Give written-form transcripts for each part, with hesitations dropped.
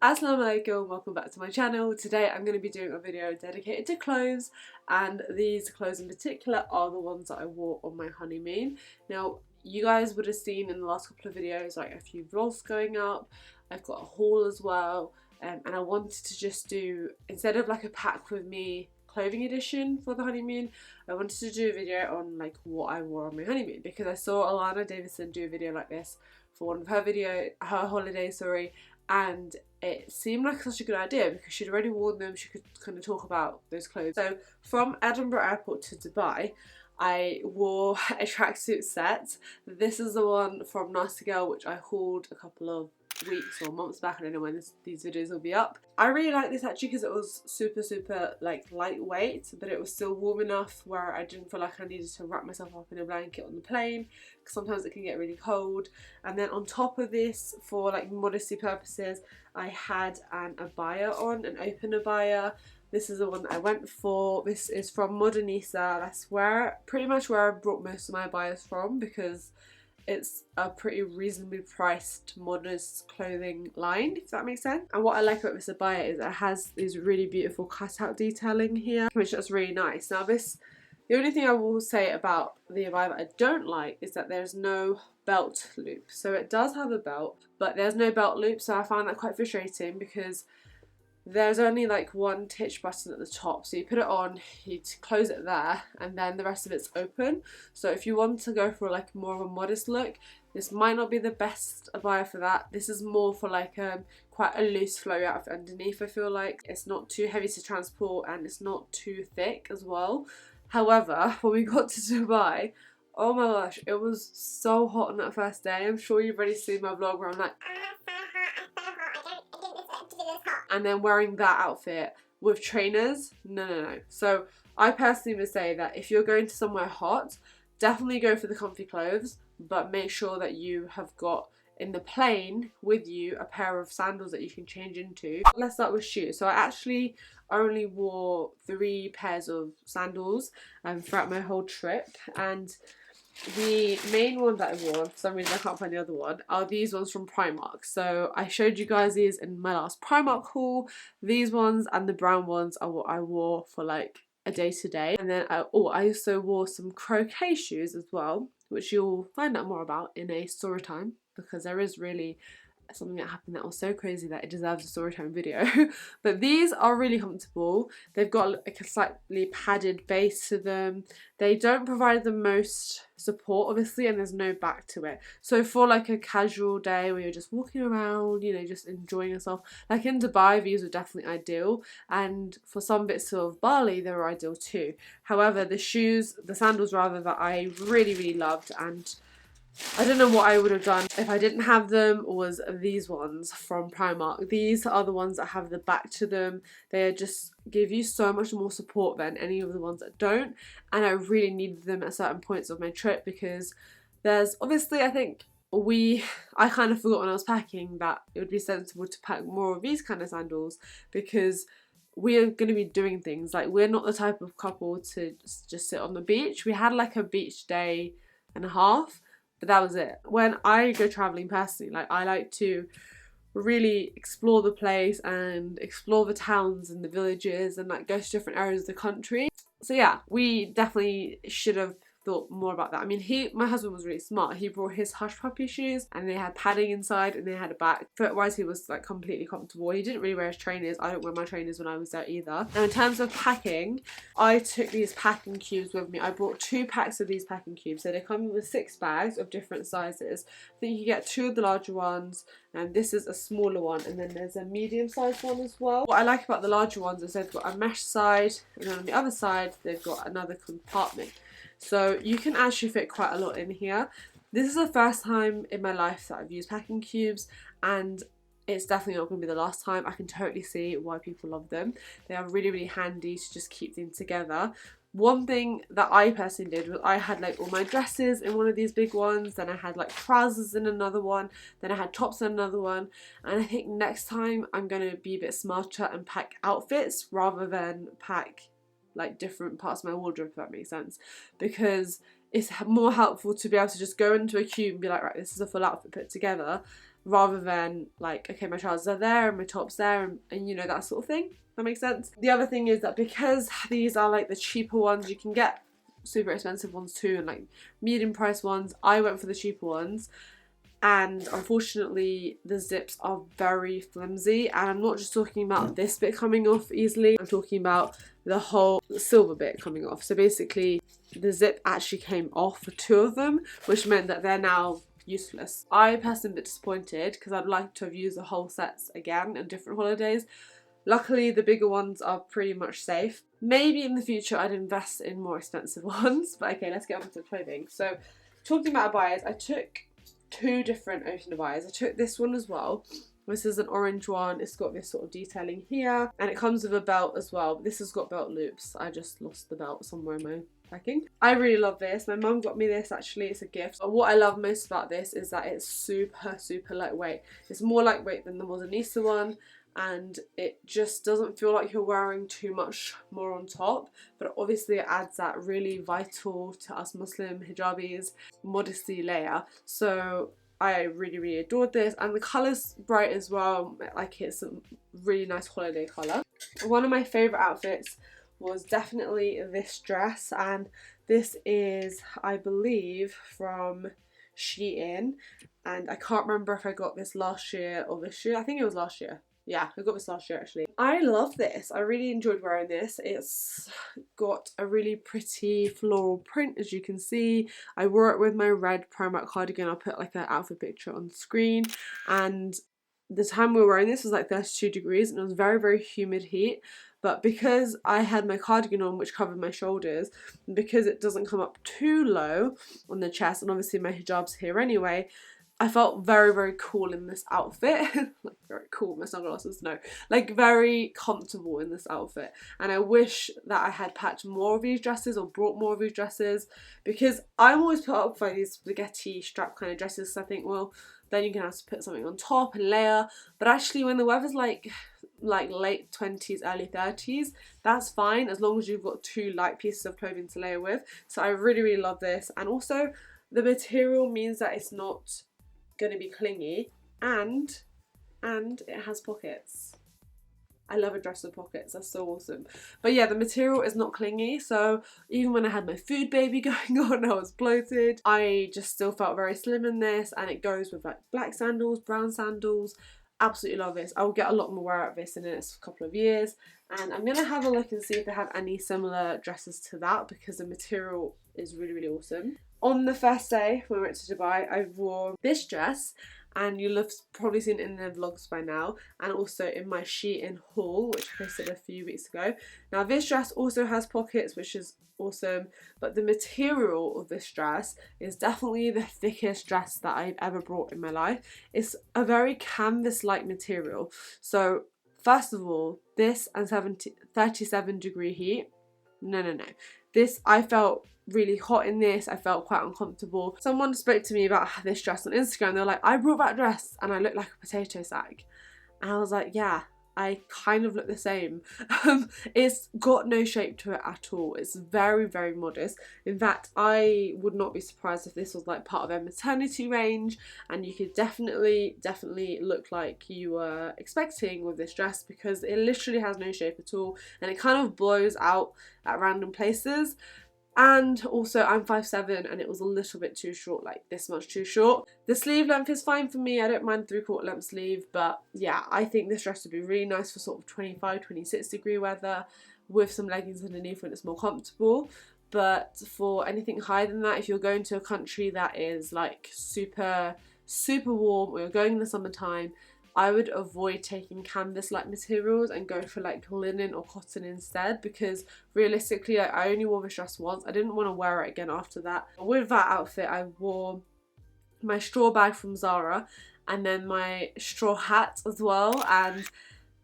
Assalamu alaikum, welcome back to my channel. Today I'm going to be doing a video dedicated to clothes, and these clothes in particular are the ones that I wore on my honeymoon. Now you guys would have seen in the last couple of videos like a few vlogs going up. I've got a haul as well, and I wanted to just do, instead of like a pack with me clothing edition for the honeymoon, I wanted to do a video on like what I wore on my honeymoon, because I saw Alana Davison do a video like this for one of her holidays, and it seemed like such a good idea because she'd already worn them. She could kind of talk about those clothes. So from Edinburgh Airport to Dubai, I wore a tracksuit set. This is the one from Nasty Girl, which I hauled a couple of weeks or months back. I don't know when these videos will be up. I really like this actually because it was super like lightweight, but it was still warm enough where I didn't feel like I needed to wrap myself up in a blanket on the plane, because sometimes it can get really cold. And then on top of this, for like modesty purposes, I had an abaya on, an open abaya. This is the one that I went for. This is from Modernisa. That's pretty much where I brought most of my abayas from, because it's a pretty reasonably priced modest clothing line, if that makes sense. And what I like about this abaya is it has these really beautiful cutout detailing here, which is really nice. Now the only thing I will say about the abaya that I don't like is that there's no belt loop. So it does have a belt, but there's no belt loop, so I found that quite frustrating because there's only like one titch button at the top, so you put it on, you close it there, and then the rest of it's open. So if you want to go for like more of a modest look, this might not be the best abaya for that. This is more for like quite a loose flowy outfit underneath. I feel like it's not too heavy to transport and it's not too thick as well. However, when we got to Dubai, oh my gosh, it was so hot on that first day. I'm sure you've already seen my vlog where I'm like, and then wearing that outfit with trainers, no. So I personally would say that if you're going to somewhere hot, definitely go for the comfy clothes, but make sure that you have got in the plane with you a pair of sandals that you can change into. Let's start with shoes. So I actually only wore 3 pairs of sandals throughout my whole trip, and the main one that I wore, for some reason I can't find the other one, are these ones from Primark. So I showed you guys these in my last Primark haul. These ones and the brown ones are what I wore for like a day to day. And then I also wore some croquet shoes as well, which you'll find out more about in a story time, because there is really something that happened that was so crazy that it deserves a story time video. But these are really comfortable. They've got like a slightly padded base to them. They don't provide the most support obviously, and there's no back to it. So for like a casual day where you're just walking around, you know, just enjoying yourself, like in Dubai, these were definitely ideal, and for some bits of Bali they were ideal too. However, the sandals rather, that I really loved, and I don't know what I would have done if I didn't have them, was these ones from Primark. These are the ones that have the back to them. They just give you so much more support than any of the ones that don't, and I really needed them at certain points of my trip, because there's obviously, I think I kind of forgot when I was packing that it would be sensible to pack more of these kind of sandals, because we are going to be doing things. Like, we're not the type of couple to just sit on the beach. We had like a beach day and a half, but that was it. When I go traveling personally, like, I like to really explore the place and explore the towns and the villages and like go to different areas of the country. So yeah, we definitely should have thought more about that. I mean, my husband was really smart. He brought his hush puppy shoes, and they had padding inside and they had a back. Foot-wise, he was like completely comfortable. He didn't really wear his trainers. I don't wear my trainers when I was there either. Now in terms of packing, I took these packing cubes with me. I brought 2 packs of these packing cubes. So they come with 6 bags of different sizes. I think you get 2 of the larger ones, and this is a smaller one, and then there's a medium-sized one as well. What I like about the larger ones is they've got a mesh side, and then on the other side they've got another compartment. So you can actually fit quite a lot in here. This is the first time in my life that I've used packing cubes, and it's definitely not going to be the last time. I can totally see why people love them. They are really handy to just keep things together. One thing that I personally did was I had like all my dresses in one of these big ones, then I had like trousers in another one, then I had tops in another one, and I think next time I'm going to be a bit smarter and pack outfits rather than pack like different parts of my wardrobe, if that makes sense, because it's more helpful to be able to just go into a cube and be like, right, this is a full outfit put together, rather than like, okay, my trousers are there and my top's there, and you know, that sort of thing. That makes sense. The other thing is that because these are like the cheaper ones, you can get super expensive ones too, and like medium price ones. I went for the cheaper ones, and unfortunately the zips are very flimsy, and I'm not just talking about this bit coming off easily, I'm talking about the whole silver bit coming off. So basically the zip actually came off for 2 of them, which meant that they're now useless. I personally am a bit disappointed because I'd like to have used the whole sets again on different holidays. Luckily the bigger ones are pretty much safe. Maybe in the future I'd invest in more expensive ones, but okay, let's get on to the clothing. So talking about abayas, I took 2 different ocean abayas. I took this one as well. This is an orange one. It's got this sort of detailing here, and it comes with a belt as well. This has got belt loops. I just lost the belt somewhere in my packing. I really love this. My mum got me this actually. It's a gift. But what I love most about this is that it's super lightweight. It's more lightweight than the Modernista one, and it just doesn't feel like you're wearing too much more on top, but obviously it adds that really vital to us Muslim hijabis modesty layer. So I really adored this, and the colour's bright as well. Like, it's a really nice holiday colour. One of my favourite outfits was definitely this dress, and this is, I believe, from Shein, and I can't remember if I got this last year or this year. I think it was last year. Yeah, I got this last year actually. I love this. I really enjoyed wearing this. It's got a really pretty floral print, as you can see. I wore it with my red Primark cardigan. I'll put like an outfit picture on screen. And the time we were wearing this was like 32 degrees, and it was very humid heat. But because I had my cardigan on, which covered my shoulders, and because it doesn't come up too low on the chest, and obviously my hijab's here anyway, I felt very cool in this outfit. Like, very cool, my sunglasses, no. Like, very comfortable in this outfit. And I wish that I had packed more of these dresses or brought more of these dresses, because I'm always put up by these spaghetti strap kind of dresses. So I think, well, then you can have to put something on top and layer. But actually, when the weather's like late 20s, early 30s, that's fine, as long as you've got 2 light pieces of clothing to layer with. So I really love this. And also, the material means that it's not going to be clingy, and it has pockets. I love a dress with pockets, that's so awesome. But yeah, the material is not clingy, so even when I had my food baby going on, I was bloated. I just still felt very slim in this, and it goes with like black sandals, brown sandals. Absolutely love this. I will get a lot more wear out of this in the next couple of years, and I'm gonna have a look and see if they have any similar dresses to that, because the material is really awesome. On the first day when we went to Dubai, I wore this dress, and you'll have probably seen it in the vlogs by now, and also in my Shein haul, which I posted a few weeks ago. Now, this dress also has pockets, which is awesome, but the material of this dress is definitely the thickest dress that I've ever bought in my life. It's a very canvas-like material. So first of all, this and 37 degree heat, no. This, I felt really hot in this. I felt quite uncomfortable. Someone spoke to me about this dress on Instagram. They were like, I brought that dress and I look like a potato sack. And I was like, yeah, I kind of look the same. It's got no shape to it at all. It's very modest. In fact, I would not be surprised if this was like part of a maternity range, and you could definitely look like you were expecting with this dress, because it literally has no shape at all, and it kind of blows out at random places. And also, I'm 5'7", and it was a little bit too short, like this much too short. The sleeve length is fine for me. I don't mind 3/4 length sleeve, but yeah, I think this dress would be really nice for sort of 25, 26 degree weather with some leggings underneath when it's more comfortable. But for anything higher than that, if you're going to a country that is like super warm, or you're going in the summertime, I would avoid taking canvas-like materials and go for like linen or cotton instead, because realistically, like, I only wore this dress once. I didn't want to wear it again after that. With that outfit, I wore my straw bag from Zara, and then my straw hat as well. And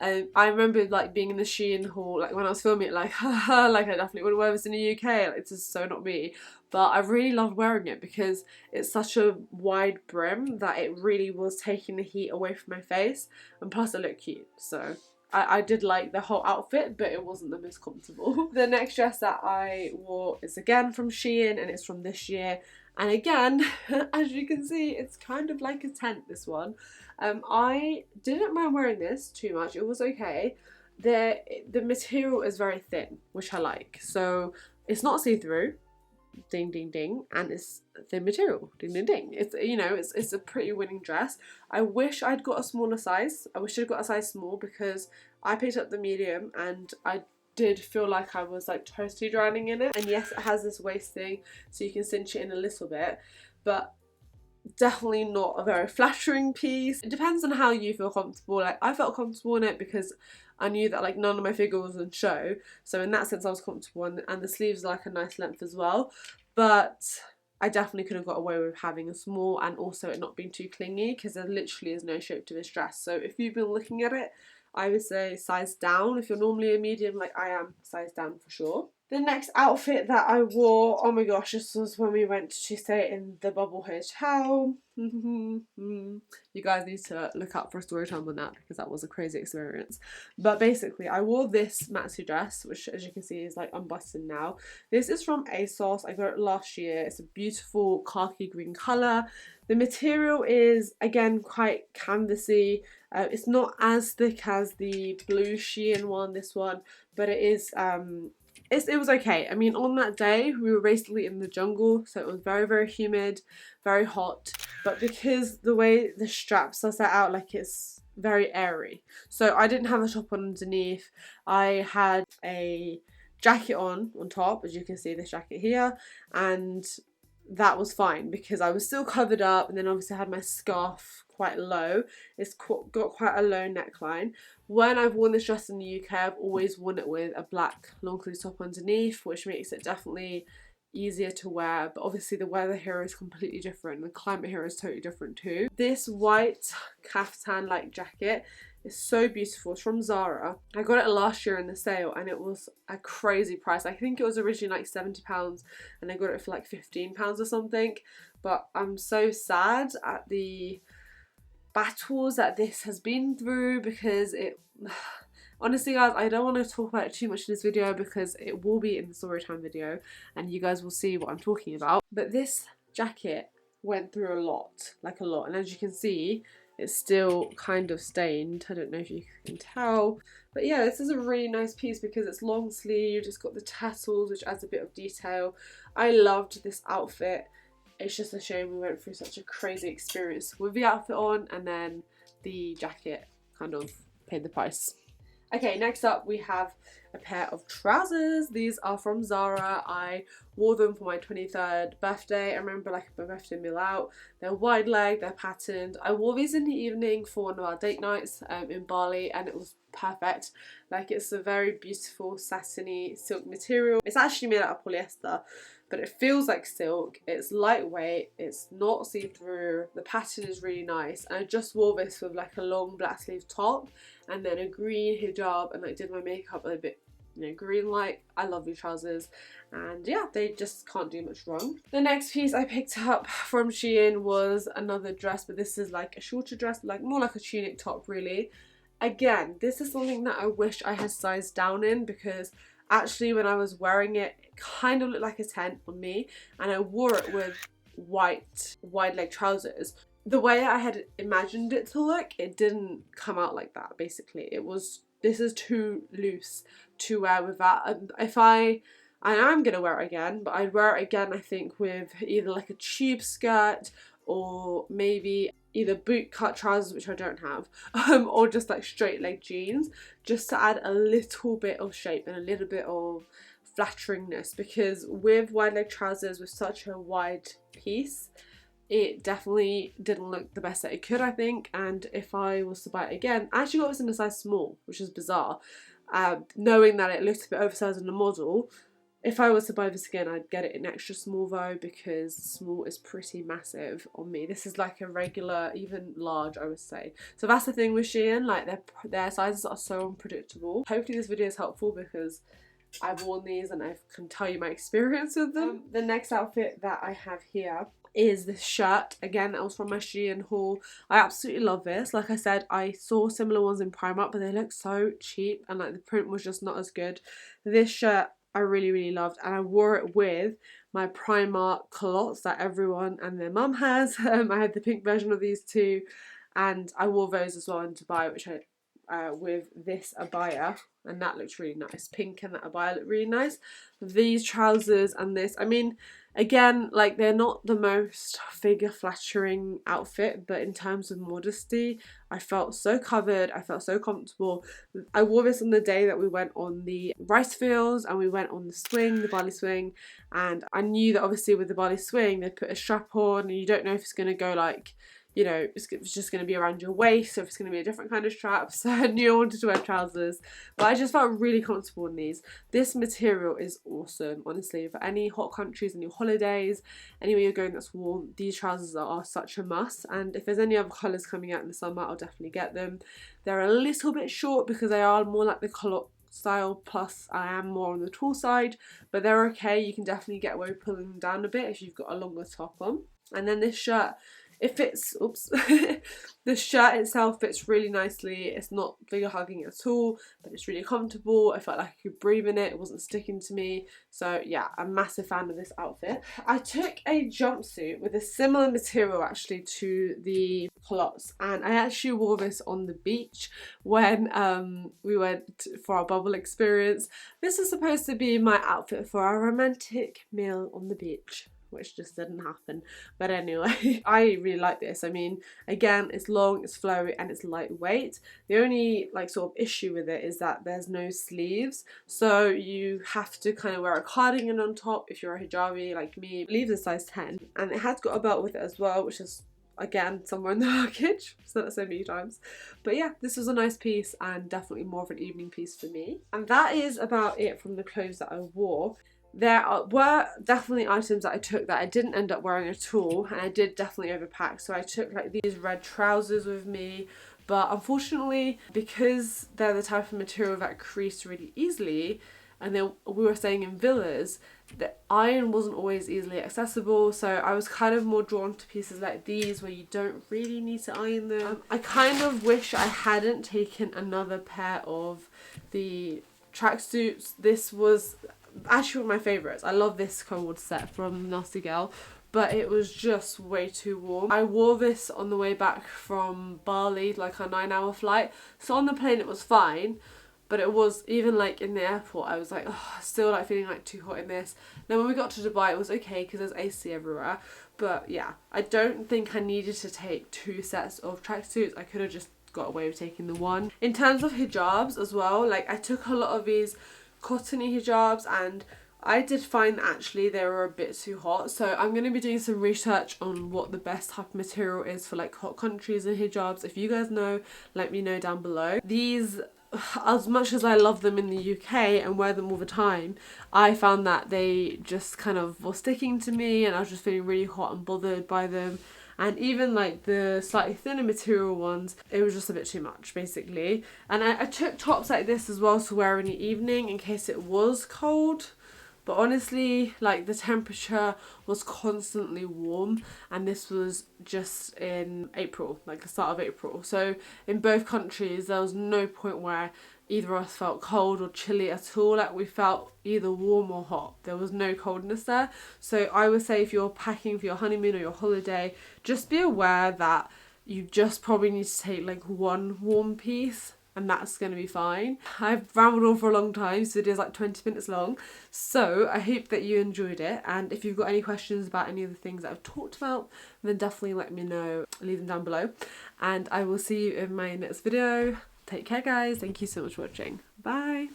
I remember like being in the Shein haul, like when I was filming it, like haha, like I definitely wouldn't wear this in the UK, like it's just so not me. But I really loved wearing it because it's such a wide brim that it really was taking the heat away from my face, and plus it looked cute, so I did like the whole outfit, but it wasn't the most comfortable. The next dress that I wore is again from Shein, and it's from this year, And again, as you can see, it's kind of like a tent, this one. I didn't mind wearing this too much. It was okay. The material is very thin, which I like. So it's not see-through, ding ding ding, and it's thin material, ding ding ding. It's, you know, it's a pretty winning dress. I wish I'd got a smaller size. I wish I'd got a size small, because I picked up the medium and I did feel like I was like totally drowning in it. And yes, it has this waist thing, so you can cinch it in a little bit, but definitely not a very flattering piece. It depends on how you feel comfortable. Like, I felt comfortable in it because I knew that like none of my figure was on show, so in that sense I was comfortable, and the sleeves are like a nice length as well. But I definitely could have got away with having a small, and also it not being too clingy, because there literally is no shape to this dress. So if you've been looking at it, I would say size down. If you're normally a medium like I am, size down for sure. The next outfit that I wore, oh my gosh, this was when we went to stay in the Bubble Hotel. You guys need to look up for a story time on that, because that was a crazy experience. But basically, I wore this maxi dress, which as you can see is like unbuttoned now. This is from ASOS. I got it last year. It's a beautiful khaki green colour. The material is, again, quite canvassy. It's not as thick as the blue Shein one, this one, but it is it was okay. I mean, on that day we were basically in the jungle, so it was very, very humid, very hot, but because the way the straps are set out, like, it's very airy, so I didn't have a top on underneath. I had a jacket on top, as you can see, this jacket here, and that was fine because I was still covered up. And then obviously I had my scarf quite low. It's got quite a low neckline. When I've worn this dress in the UK, I've always worn it with a black long sleeve top underneath, which makes it definitely easier to wear. But obviously the weather here is completely different. The climate here is totally different too. This white caftan like jacket is so beautiful. It's from Zara. I got it last year in the sale and it was a crazy price. I think it was originally like £70 and I got it for like £15 or something. But I'm so sad at the battles that this has been through, because it honestly, guys, I don't want to talk about it too much in this video because it will be in the story time video and you guys will see what I'm talking about. But this jacket went through a lot, like a lot, and as you can see, it's still kind of stained. I don't know if you can tell, but yeah, this is a really nice piece because it's long sleeved. It's got the tassels, which adds a bit of detail. I loved this outfit. It's just a shame we went through such a crazy experience with the outfit on, and then the jacket kind of paid the price. Okay, next up we have a pair of trousers. These are from Zara. I wore them for my 23rd birthday. I remember, like, my birthday meal out. They're wide leg, they're patterned. I wore these in the evening for one of our date nights in Bali, and it was perfect. Like, it's a very beautiful satiny silk material. It's actually made out of polyester, but it feels like silk. It's lightweight, it's not see-through, the pattern is really nice, and I just wore this with like a long black sleeve top and then a green hijab, and like did my makeup a bit, you know, green light. I love these trousers, and yeah, they just can't do much wrong. The next piece I picked up from Shein was another dress, but this is like a shorter dress, like more like a tunic top really. Again, this is something that I wish I had sized down in, because actually when I was wearing it, it kind of looked like a tent on me, and I wore it with white wide leg trousers. The way I had imagined it to look, it didn't come out like that. Basically, it was, this is too loose to wear with that. If I am gonna wear it again, but I'd wear it again, I think, with either like a tube skirt or maybe either boot cut trousers, which I don't have, or just like straight leg jeans, just to add a little bit of shape and a little bit of flatteringness, because with wide leg trousers with such a wide piece, it definitely didn't look the best that it could, I think. And if I was to buy it again, I actually got this in a size small, which is bizarre, knowing that it looked a bit oversized on the model. If I was to buy this again, I'd get it in extra small though, because small is pretty massive on me. This is like a regular, even large, I would say. So that's the thing with Shein, like their sizes are so unpredictable. Hopefully this video is helpful because I've worn these and I can tell you my experience with them. The next outfit that I have here is this shirt. Again, that was from my Shein haul. I absolutely love this. Like I said, I saw similar ones in Primark, but they look so cheap and like the print was just not as good. This shirt I really, really loved, and I wore it with my Primark culottes that everyone and their mum has. I had the pink version of these two, and I wore those as well in Dubai, which I with this abaya, and that looks really nice. Pink and that abaya look really nice. These trousers and this, I mean, again, like, they're not the most figure flattering outfit, but in terms of modesty, I felt so covered, I felt so comfortable. I wore this on the day that we went on the rice fields and we went on the swing, the Bali swing, and I knew that obviously with the Bali swing they put a strap on and you don't know if it's going to go like, you know, it's just going to be around your waist or if it's going to be a different kind of strap. So I knew I wanted to wear trousers, but I just felt really comfortable in these. This material is awesome, honestly. For any hot countries and your holidays, anywhere you're going that's warm, these trousers are such a must. And if there's any other colours coming out in the summer, I'll definitely get them. They're a little bit short because they are more like the colour style, plus I am more on the tall side, but they're okay. You can definitely get away with pulling them down a bit if you've got a longer top on. And then this shirt, it fits, oops, the shirt itself fits really nicely. It's not figure hugging at all, but it's really comfortable. I felt like I could breathe in it. It wasn't sticking to me. So yeah, I'm a massive fan of this outfit. I took a jumpsuit with a similar material actually to the culottes, and I actually wore this on the beach when we went for our bubble experience. This is supposed to be my outfit for our romantic meal on the beach, which just didn't happen. But anyway, I really like this. I mean, again, it's long, it's flowy, and it's lightweight. The only like sort of issue with it is that there's no sleeves, so you have to kind of wear a cardigan on top if you're a hijabi like me. I believe the size 10, and it has got a belt with it as well, which is again somewhere in the package. Said that so many times. But yeah, this was a nice piece and definitely more of an evening piece for me. And that is about it from the clothes that I wore. There were definitely items that I took that I didn't end up wearing at all, and I did definitely overpack. So I took like these red trousers with me, but unfortunately, because they're the type of material that crease really easily, and we were staying in villas, the iron wasn't always easily accessible, so I was kind of more drawn to pieces like these where you don't really need to iron them. I kind of wish I hadn't taken another pair of the tracksuits. This was actually one of my favourites. I love this cold set from Nasty Girl, but it was just way too warm. I wore this on the way back from Bali, like a 9-hour flight, so on the plane it was fine, but it was, even like in the airport, I was like, oh, still like feeling like too hot in this. Then when we got to Dubai, it was okay because there's AC everywhere, but yeah, I don't think I needed to take 2 sets of tracksuits. I could have just got away with taking the one. In terms of hijabs as well, like I took a lot of these cottony hijabs, and I did find that actually they were a bit too hot, so I'm going to be doing some research on what the best type of material is for like hot countries and hijabs. If you guys know, let me know down below. These, as much as I love them in the UK and wear them all the time, I found that they just kind of were sticking to me and I was just feeling really hot and bothered by them. And even like the slightly thinner material ones, it was just a bit too much basically. And I took tops like this as well to wear in the evening in case it was cold. But honestly, like the temperature was constantly warm, and this was just in April, like the start of April. So in both countries, there was no point where either of us felt cold or chilly at all. Like we felt either warm or hot. There was no coldness there. So I would say if you're packing for your honeymoon or your holiday, just be aware that you just probably need to take like one warm piece, and that's going to be fine. I've rambled on for a long time, so it is like 20 minutes long. So I hope that you enjoyed it, and if you've got any questions about any of the things that I've talked about, then definitely let me know, leave them down below, and I will see you in my next video. Take care guys, thank you so much for watching, bye.